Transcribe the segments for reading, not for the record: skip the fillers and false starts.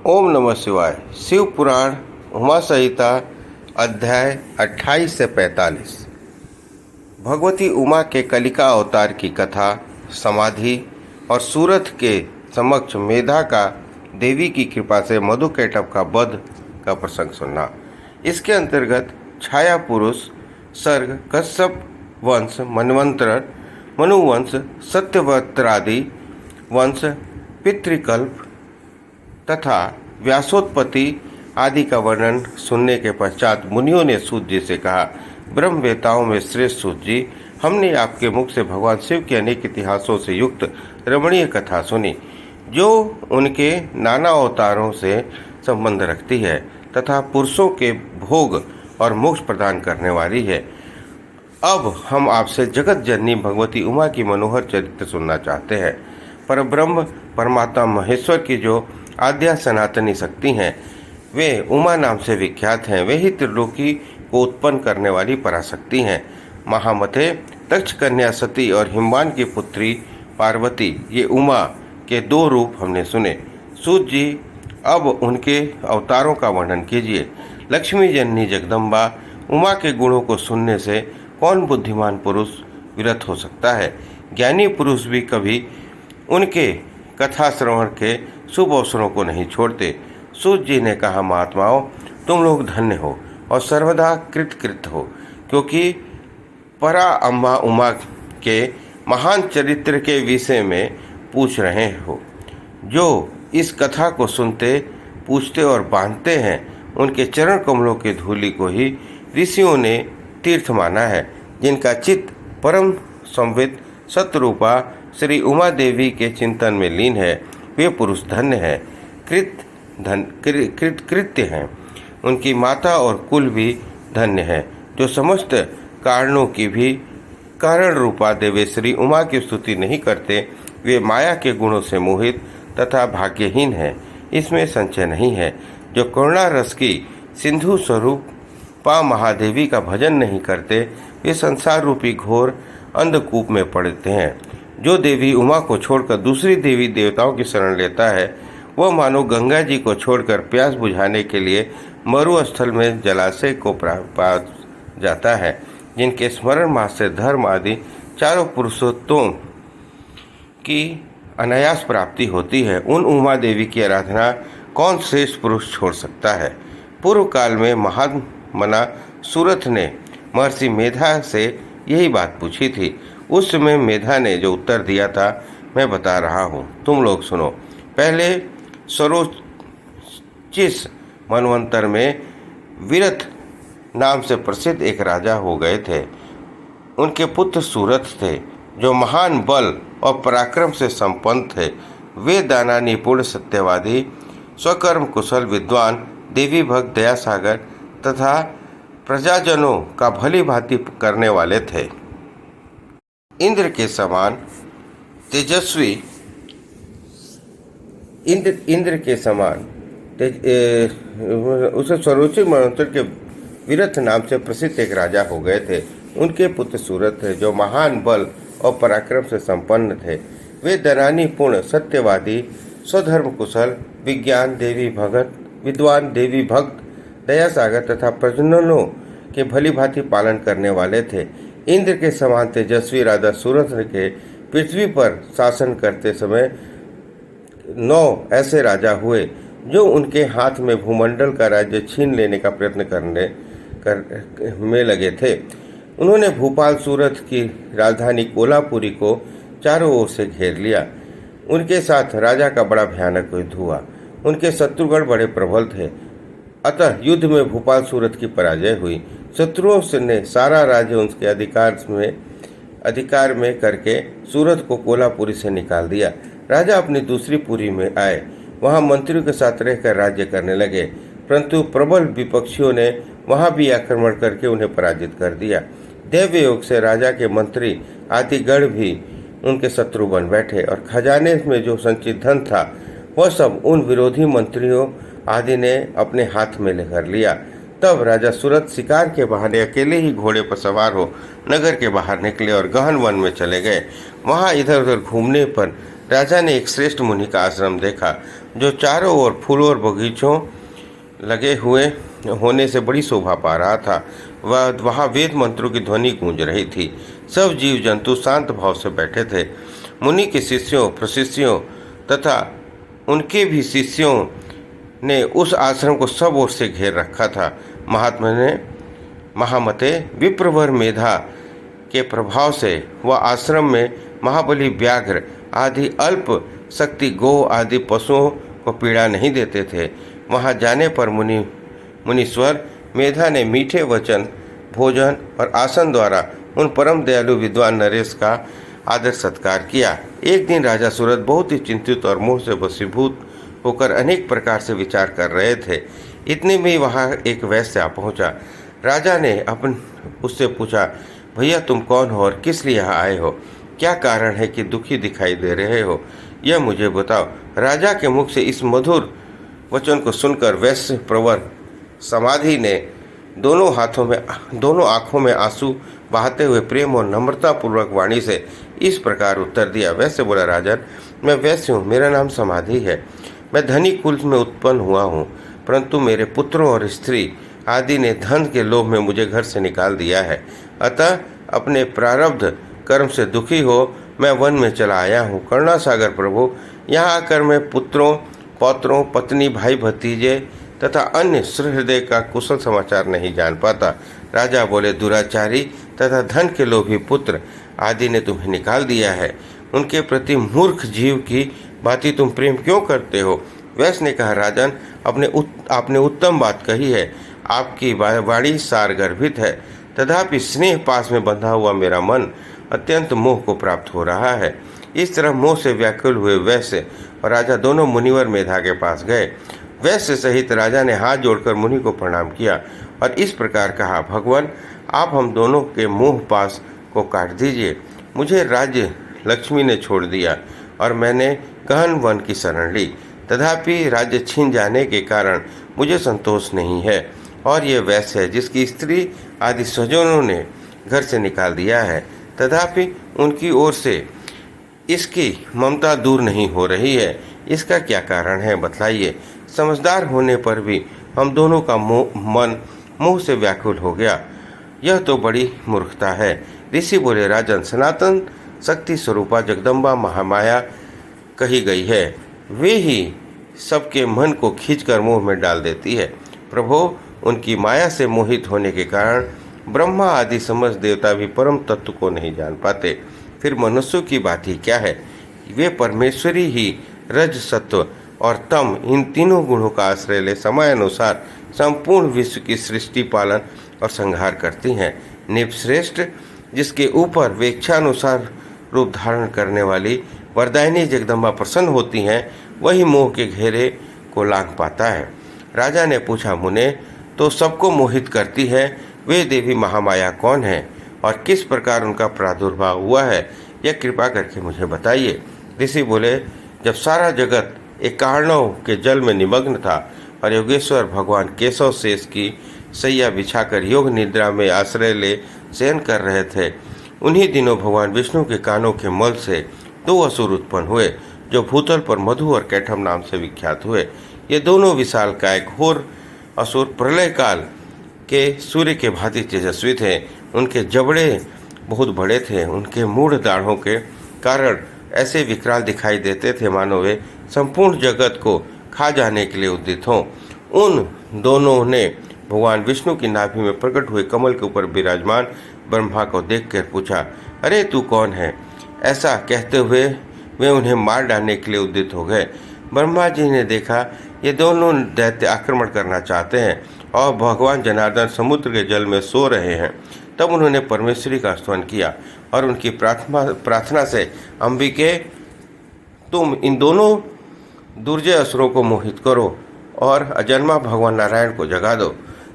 ओम नमः शिवाय। शिव पुराण उमा संहिता अध्याय 28 से 45। भगवती उमा के कलिका अवतार की कथा, समाधि और सूरत के समक्ष मेधा का देवी की कृपा से मधुकैटभ का वध का प्रसंग सुनना। इसके अंतर्गत छाया पुरुष, सर्ग, कश्यप वंश, मनवंतर, मनुवंश, सत्यव्रतादि वंश, पितृकल्प तथा व्यासोत्पत्ति आदि का वर्णन सुनने के पश्चात मुनियों ने सूत जी से कहा, ब्रह्मवेताओं में श्रेष्ठ सूत जी, हमने आपके मुख से भगवान शिव के अनेक इतिहासों से युक्त रमणीय कथा सुनी, जो उनके नाना अवतारों से संबंध रखती है तथा पुरुषों के भोग और मोक्ष प्रदान करने वाली है। अब हम आपसे जगत जननी भगवती उमा की मनोहर चरित्र सुनना चाहते हैं। परब्रह्म परमात्मा महेश्वर की जो आद्या सनातनी शक्ति हैं, वे उमा नाम से विख्यात हैं। वे ही त्रिलोकी को उत्पन्न करने वाली पराशक्ति हैं। महामते, दक्ष कन्या सती और हिमवान की पुत्री पार्वती, ये उमा के दो रूप हमने सुने। सूत जी, अब उनके अवतारों का वर्णन कीजिए। लक्ष्मी जननी जगदम्बा उमा के गुणों को सुनने से कौन बुद्धिमान पुरुष विरत हो सकता है? ज्ञानी पुरुष भी कभी उनके कथा श्रवण के शुभ अवसरों को नहीं छोड़ते। सूत जी ने कहा, महात्माओं, तुम लोग धन्य हो और सर्वदा कृत हो, क्योंकि परा अम्बा उमा के महान चरित्र के विषय में पूछ रहे हो। जो इस कथा को सुनते, पूछते और बांधते हैं, उनके चरण कमलों के धूलि को ही ऋषियों ने तीर्थ माना है। जिनका चित्त परम संवित सतरूपा श्री उमा देवी के चिंतन में लीन है, वे पुरुष धन्य है, कृत्य हैं। उनकी माता और कुल भी धन्य है। जो समस्त कारणों की भी कारण रूपा देवी श्री उमा की स्तुति नहीं करते, वे माया के गुणों से मोहित तथा भाग्यहीन हैं, इसमें संशय नहीं है। जो करुणा रस की सिंधु स्वरूप पा महादेवी का भजन नहीं करते, वे संसार रूपी घोर अंधकूप में पड़ते हैं। जो देवी उमा को छोड़कर दूसरी देवी देवताओं की शरण लेता है, वह मानो गंगा जी को छोड़कर प्यास बुझाने के लिए मरुस्थल में जलाशय को पा जाता है। जिनके स्मरण मात्र से धर्म आदि चारों पुरुषोत्तों की अनायास प्राप्ति होती है, उन उमा देवी की आराधना कौन श्रेष्ठ पुरुष छोड़ सकता है? पूर्व काल में महान मना सूरत ने महर्षि मेधा से यही बात पूछी थी। उस समय मेधा ने जो उत्तर दिया था, मैं बता रहा हूँ, तुम लोग सुनो। पहले सरोचिस मनवंतर में विरत नाम से प्रसिद्ध एक राजा हो गए थे। उनके पुत्र सूरत थे, जो महान बल और पराक्रम से संपन्न थे। वे दाना, निपुण, सत्यवादी, स्वकर्म कुशल, विद्वान, देवी भक्त, दया सागर तथा प्रजाजनों का भली भांति करने वाले थे। इंद्र के समान तेजस्वी, इंद्र के समान उसे सरोचित मनवंतर के विरथ नाम से प्रसिद्ध एक राजा हो गए थे। उनके पुत्र सूरत थे, जो महान बल और पराक्रम से संपन्न थे। वे धनानी, पूर्ण, सत्यवादी, स्वधर्म कुशल, विज्ञान, देवी भगत, विद्वान, देवी भक्त, दया सागर तथा प्रजननों के भली भांति पालन करने वाले थे। इंद्र के समान तेजस्वी राजा सूरत के पृथ्वी पर शासन करते समय 9 ऐसे राजा हुए, जो उनके हाथ में भूमंडल का राज्य छीन लेने का प्रयत्न में लगे थे। उन्होंने भोपाल, सूरत की राजधानी कोल्हापुरी को चारों ओर से घेर लिया। उनके साथ राजा का बड़ा भयानक युद्ध हुआ। उनके शत्रुगण बड़े प्रबल थे, अतः युद्ध में भोपाल सूरत की पराजय हुई। शत्रुओं ने सारा राज्य उनके अधिकार में करके सूरत को कोल्हापुरी से निकाल दिया। राजा अपनी दूसरी पुरी में आए, वहां मंत्रियों के साथ रहकर राज्य करने लगे, परंतु प्रबल विपक्षियों ने वहां भी आक्रमण करके उन्हें पराजित कर दिया। दैव योग से राजा के मंत्री आदि गण भी उनके शत्रु बन बैठे और खजाने में जो संचित धन था, वह सब उन विरोधी मंत्रियों आदि ने अपने हाथ में लेकर लिया। तब राजा सूरत शिकार के बहाने अकेले ही घोड़े पर सवार हो नगर के बाहर निकले और गहन वन में चले गए। वहां इधर उधर घूमने पर राजा ने एक श्रेष्ठ मुनि का आश्रम देखा जो चारों ओर फूलों और बगीचों लगे हुए होने से बड़ी शोभा पा रहा था। वहाँ वेद मंत्रों की ध्वनि गूंज रही थी। सब जीव जंतु शांत भाव से बैठे थे। मुनि के शिष्यों, प्रशिष्यों तथा उनके भी शिष्यों ने उस आश्रम को सब ओर से घेर रखा था। महामते विप्रवर मेधा के प्रभाव से वह आश्रम में महाबली व्याघ्र आदि अल्प शक्ति गो आदि पशुओं को पीड़ा नहीं देते थे। वहां जाने पर मुनीश्वर मेधा ने मीठे वचन, भोजन और आसन द्वारा उन परम दयालु विद्वान नरेश का आदर सत्कार किया। एक दिन राजा सूरत बहुत ही चिंतित और मोह से वशीभूत होकर अनेक प्रकार से विचार कर रहे थे। इतने में वहाँ एक वैश्य आ पहुँचा। राजा ने उससे पूछा, भैया तुम कौन हो और किस लिए यहाँ आए हो? क्या कारण है कि दुखी दिखाई दे रहे हो? यह मुझे बताओ। राजा के मुख से इस मधुर वचन को सुनकर वैश्य प्रवर समाधि ने दोनों आँखों में आंसू बहाते हुए प्रेम और नम्रता पूर्वक वाणी से इस प्रकार उत्तर दिया। वैश्य बोला, राजन, मैं वैश्य हूँ, मेरा नाम समाधि है। मैं धनी कुल में उत्पन्न हुआ हूँ, परंतु मेरे पुत्रों और स्त्री आदि ने धन के लोभ में मुझे घर से निकाल दिया है। अतः अपने प्रारब्ध कर्म से दुखी हो मैं वन में चला आया हूँ। करुणासागर प्रभु, यहाँ आकर मैं पुत्रों, पौत्रों, पत्नी, भाई, भतीजे तथा अन्य सहृदय का कुशल समाचार नहीं जान पाता। राजा बोले, दुराचारी तथा धन के लोभी पुत्र आदि ने तुम्हें निकाल दिया है। उनके प्रति मूर्ख जीव की भांति तुम प्रेम क्यों करते हो? वैश्य ने कहा, राजन, आपने उत्तम बात कही है। आपकी वाणी सार गर्भित है, तथापि स्नेह पास में बंधा हुआ मेरा मन अत्यंत मोह को प्राप्त हो रहा है। इस तरह मोह से व्याकुल हुए वैश्य और राजा दोनों मुनिवर मेधा के पास गए। वैश्य सहित राजा ने हाथ जोड़कर मुनि को प्रणाम किया और इस प्रकार कहा, भगवान, आप हम दोनों के मोह पास को काट दीजिए। मुझे राज्य लक्ष्मी ने छोड़ दिया और मैंने गहन वन की शरण ली, तथापि राज्य छीन जाने के कारण मुझे संतोष नहीं है। और ये वैश्य है जिसकी स्त्री आदि स्वजनों ने घर से निकाल दिया है, तथापि उनकी ओर से इसकी ममता दूर नहीं हो रही है। इसका क्या कारण है, बतलाइए। समझदार होने पर भी हम दोनों का मन मोह से व्याकुल हो गया। यह तो बड़ी मूर्खता है। ऋषि बोले, राजन, सनातन शक्ति स्वरूपा जगदम्बा महामाया कही गई है, वे ही सबके मन को खींचकर मोह में डाल देती है। प्रभो, उनकी माया से मोहित होने के कारण ब्रह्मा आदि समस्त देवता भी परम तत्व को नहीं जान पाते। फिर मनुष्यों की बात ही क्या है? वे परमेश्वरी ही रज, सत्व और तम, इन तीनों गुणों का आश्रय ले समय अनुसार संपूर्ण विश्व की सृष्टि, पालन और संहार करती हैं। निपश्रेष्ठ, जिसके ऊपर वे इच्छानुसार रूप धारण करने वाली वरदायिनी जगदम्बा प्रसन्न होती हैं, वही मोह के घेरे को लांघ पाता है। राजा ने पूछा, मुने, तो सबको मोहित करती है वे देवी महामाया कौन है और किस प्रकार उनका प्रादुर्भाव हुआ है? यह कृपा करके मुझे बताइए। ऋषि बोले, जब सारा जगत एक कारणों के जल में निमग्न था और योगेश्वर भगवान केशव शेष की सैया बिछाकर योग निद्रा में आश्रय ले शयन कर रहे थे, उन्हीं दिनों भगवान विष्णु के कानों के मल से दो असुर उत्पन्न हुए जो भूतल पर मधु और कैठम नाम से विख्यात हुए। ये दोनों विशालकाय घोर असुर प्रलय काल के सूर्य के भांति तेजस्वी थे। उनके जबड़े बहुत बड़े थे। उनके मूढ़ दाढ़ों के कारण ऐसे विकराल दिखाई देते थे मानो वे संपूर्ण जगत को खा जाने के लिए उद्यत हों। उन दोनों ने भगवान विष्णु की नाभि में प्रकट हुए कमल के ऊपर विराजमान ब्रह्मा को देखकर पूछा, अरे तू कौन है? ऐसा कहते हुए वे उन्हें मार डालने के लिए उद्यत हो गए। ब्रह्मा जी ने देखा ये दोनों दैत्य आक्रमण करना चाहते हैं और भगवान जनार्दन समुद्र के जल में सो रहे हैं। तब उन्होंने परमेश्वरी का स्तवन किया और उनकी प्रार्थना से, अंबिके, तुम इन दोनों दुर्जय असुरों को मोहित करो और अजन्मा भगवान नारायण को जगा दो।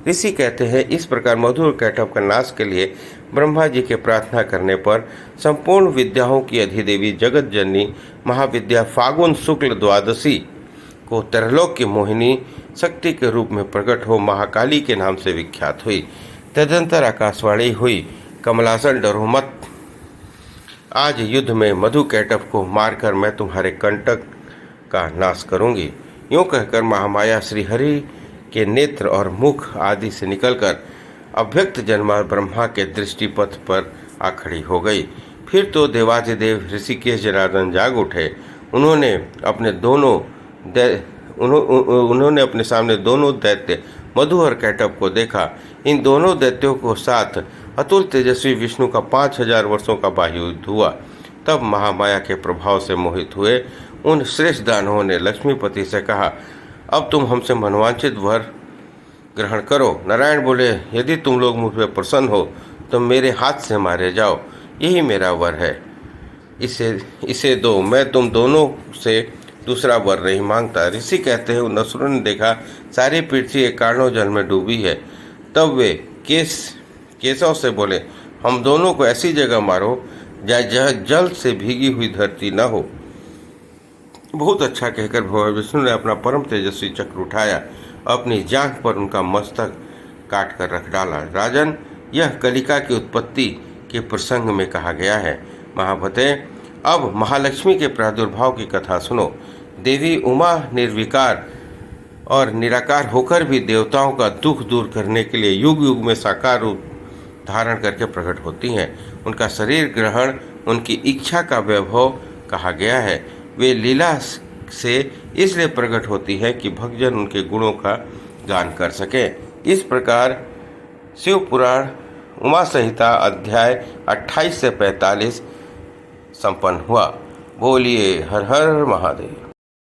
ऋषि कहते हैं, इस प्रकार मधुर कैटव का नाश के लिए ब्रह्मा जी के प्रार्थना करने पर संपूर्ण विद्याओं की अधिदेवी जगत जननी महाविद्या फागुन शुक्ल द्वादशी को तरलोक की मोहिनी शक्ति के रूप में प्रकट हो महाकाली के नाम से विख्यात हुई। तदंतर आकाशवाणी हुई, कमलासन डरो मत, आज युद्ध में मधु कैटभ को मारकर मैं तुम्हारे कंटक का नाश करूंगी। यूं कहकर महामाया श्रीहरि के नेत्र और मुख आदि से निकलकर अव्यक्त जन्मा ब्रह्मा के दृष्टिपथ पर आ खड़ी हो गई। फिर तो देवाधिदेव ऋषिकेश जनार्दन जाग उठे। उन्होंने अपने सामने दोनों दैत्य मधु और कैटभ को देखा। इन दोनों दैत्यों को साथ अतुल तेजस्वी विष्णु का 5000 वर्षों का बाह्य युद्ध हुआ। तब महामाया के प्रभाव से मोहित हुए उन श्रेष्ठ दानवों ने लक्ष्मीपति से कहा, अब तुम हमसे मनवांछित वर ग्रहण करो। नारायण बोले, यदि तुम लोग मुझ पर प्रसन्न हो तो मेरे हाथ से मारे जाओ, यही मेरा वर है। इसे दो, मैं तुम दोनों से दूसरा वर नहीं मांगता। ऋषि कहते हैं, उन असुरों ने देखा सारी पृथ्वी एकार्णों जल में डूबी है। तब वे केशव से बोले, हम दोनों को ऐसी जगह मारो जहाँ जल से भीगी हुई धरती न हो। बहुत अच्छा कहकर भगवान विष्णु ने अपना परम तेजस्वी चक्र उठाया, अपनी जांघ पर उनका मस्तक काट कर रख डाला। राजन, यह कलिका की उत्पत्ति के प्रसंग में कहा गया है। महाभते, अब महालक्ष्मी के प्रादुर्भाव की कथा सुनो। देवी उमा निर्विकार और निराकार होकर भी देवताओं का दुख दूर करने के लिए युग युग में साकार रूप धारण करके प्रकट होती हैं। उनका शरीर ग्रहण उनकी इच्छा का वैभव कहा गया है। वे लीला से इसलिए प्रकट होती है कि भक्तजन उनके गुणों का गान कर सके। इस प्रकार शिव पुराण उमा संहिता अध्याय 28 से 45 संपन्न हुआ। बोलिए हर हर महादेव।